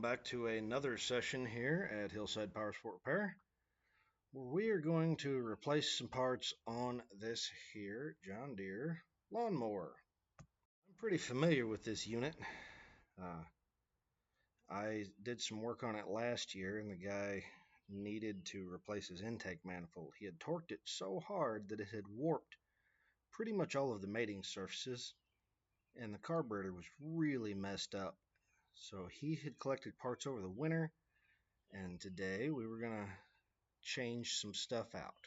back to another session here at Hillside Power Sport Repair, where we are going to replace some parts on this here John Deere lawnmower. I'm pretty familiar with this unit. Uh, I did some work on it last year, and the guy needed to replace his intake manifold. He had torqued it so hard that it had warped pretty much all of the mating surfaces, and the carburetor was really messed up. So he had collected parts over the winter, and today we were going to change some stuff out.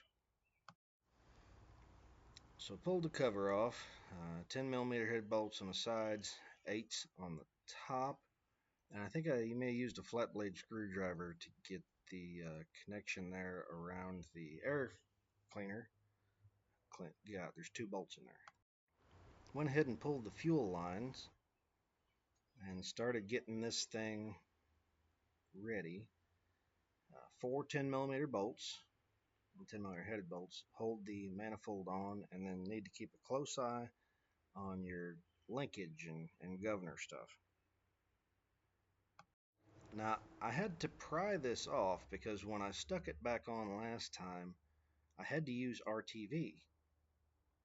So pulled the cover off, 10mm head bolts on the sides, 8s on the top, and I think you may have used a flat blade screwdriver to get the connection there around the air cleaner. Yeah, there's 2 bolts in there. Went ahead and pulled the fuel lines and started getting this thing ready. 4 10mm bolts, 10mm headed bolts, hold the manifold on, and then need to keep a close eye on your linkage and governor stuff. Now, I had to pry this off because when I stuck it back on last time, I had to use RTV.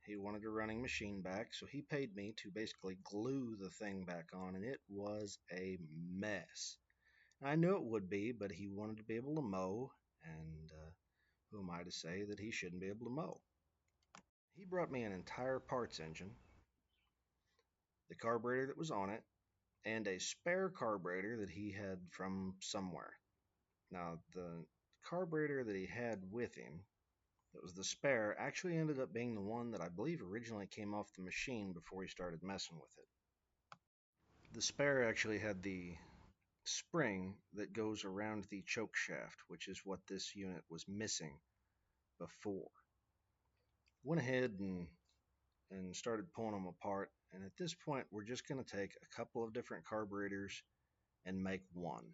He wanted a running machine back, so he paid me to basically glue the thing back on, and it was a mess. I knew it would be, but he wanted to be able to mow, and who am I to say that he shouldn't be able to mow? He brought me an entire parts engine, the carburetor that was on it, and a spare carburetor that he had from somewhere. Now, the carburetor that he had with him, that was the spare, actually ended up being the one that I believe originally came off the machine before he started messing with it. The spare actually had the spring that goes around the choke shaft, which is what this unit was missing before. Went ahead and started pulling them apart, and at this point we're just going to take a couple of different carburetors and make one.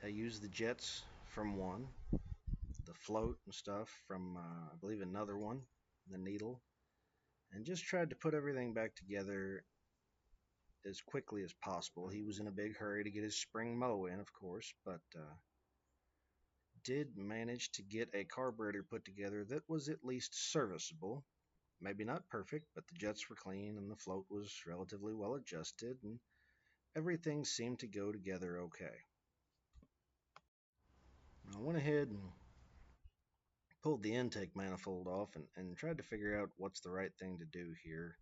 I used the jets from one, the float and stuff from I believe another one, the needle, and just tried to put everything back together as quickly as possible. He was in a big hurry to get his spring mow in, of course, but did manage to get a carburetor put together that was at least serviceable. Maybe not perfect, but the jets were clean and the float was relatively well adjusted, and everything seemed to go together okay. I went ahead and pulled the intake manifold off and tried to figure out what's the right thing to do here.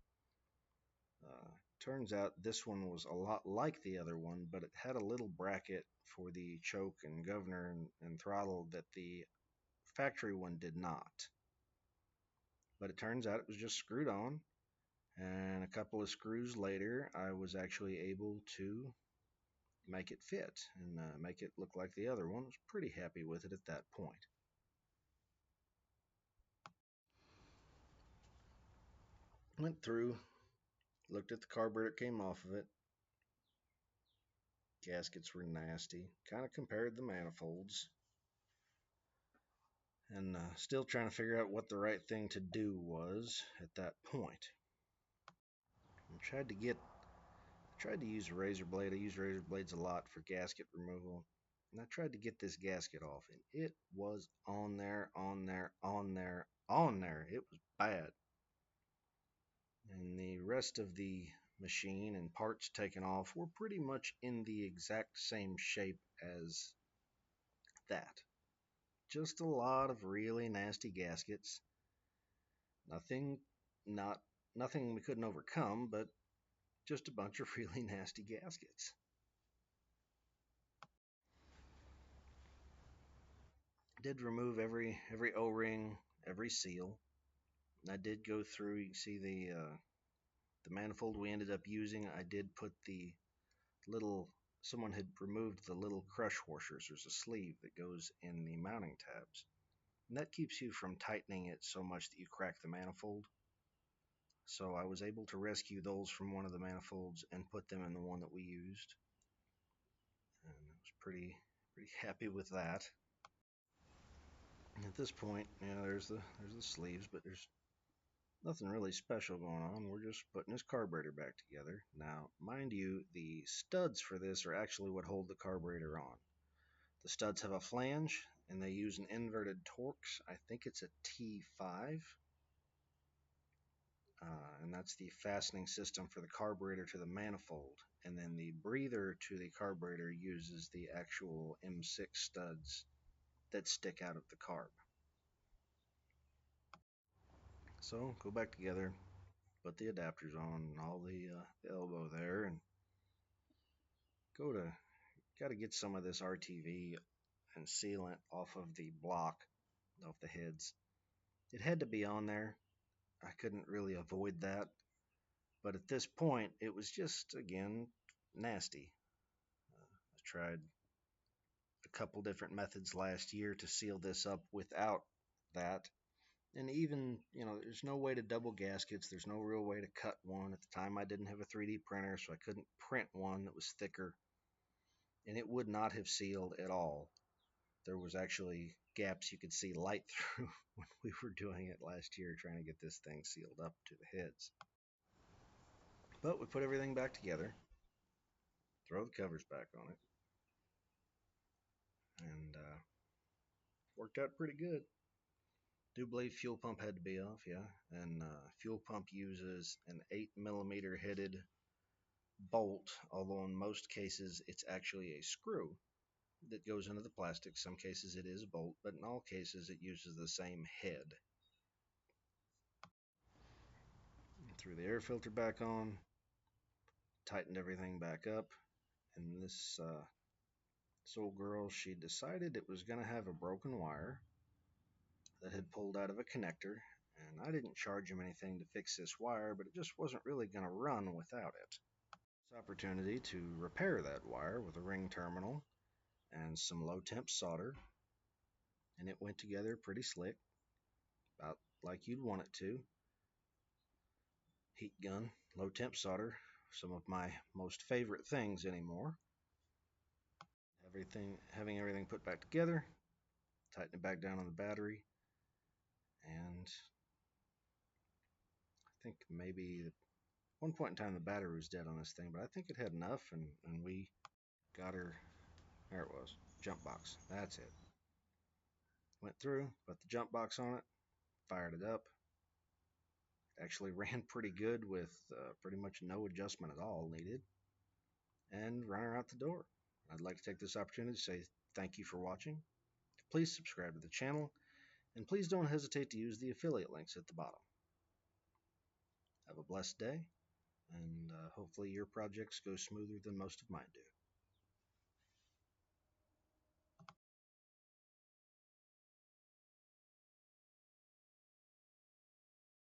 Turns out this one was a lot like the other one, but it had a little bracket for the choke and governor and throttle that the factory one did not. But it turns out it was just screwed on, and a couple of screws later I was actually able to make it fit and make it look like the other one. I was pretty happy with it at that point. Went through, looked at the carburetor, came off of it. Gaskets were nasty. Kind of compared the manifolds, and still trying to figure out what the right thing to do was at that point. I tried to use a razor blade. I use razor blades a lot for gasket removal, and I tried to get this gasket off, and it was on there. It was bad. And the rest of the machine and parts taken off were pretty much in the exact same shape as that. Just a lot of really nasty gaskets. Nothing we couldn't overcome, but just a bunch of really nasty gaskets. Did remove every O-ring, every seal. I did go through, you can see the manifold we ended up using. I did put the little, someone had removed the little crush washers. There's a sleeve that goes in the mounting tabs, and that keeps you from tightening it so much that you crack the manifold. So I was able to rescue those from one of the manifolds and put them in the one that we used, and I was pretty happy with that. At this point, there's the sleeves, but there's Nothing really special going on. We're just putting his carburetor back together. Now, mind you, the studs for this are actually what hold the carburetor on. The studs have a flange, and they use an inverted Torx. I think it's a T5. And that's the fastening system for the carburetor to the manifold. And then the breather to the carburetor uses the actual M6 studs that stick out of the carb. So go back together, put the adapters on, and all the elbow there, and got to get some of this RTV and sealant off of the block, off the heads. It had to be on there. I couldn't really avoid that. But at this point, it was just, again, nasty. I tried a couple different methods last year to seal this up without that. And even, there's no way to double gaskets. There's no real way to cut one. At the time, I didn't have a 3D printer, so I couldn't print one that was thicker. And it would not have sealed at all. There was actually gaps you could see light through when we were doing it last year, trying to get this thing sealed up to the heads. But we put everything back together, throw the covers back on it, and worked out pretty good. Do believe fuel pump had to be off, yeah. And fuel pump uses an 8mm headed bolt, although in most cases it's actually a screw that goes into the plastic. Some cases it is a bolt, but in all cases it uses the same head. Threw the air filter back on, tightened everything back up, and this old girl, she decided it was going to have a broken wire that had pulled out of a connector, and I didn't charge him anything to fix this wire, but it just wasn't really going to run without it. This opportunity to repair that wire with a ring terminal and some low temp solder, and it went together pretty slick, about like you'd want it to. Heat gun, low temp solder, some of my most favorite things anymore. Having everything put back together, tighten it back down on the battery, and I think maybe at one point in time the battery was dead on this thing, but I think it had enough, and we got her. There it was, jump box. That's it. Went through, put the jump box on it, fired it up. It actually ran pretty good with pretty much no adjustment at all needed, and ran her out the door. I'd like to take this opportunity to say thank you for watching. Please subscribe to the channel, and please don't hesitate to use the affiliate links at the bottom. Have a blessed day, and hopefully your projects go smoother than most of mine do.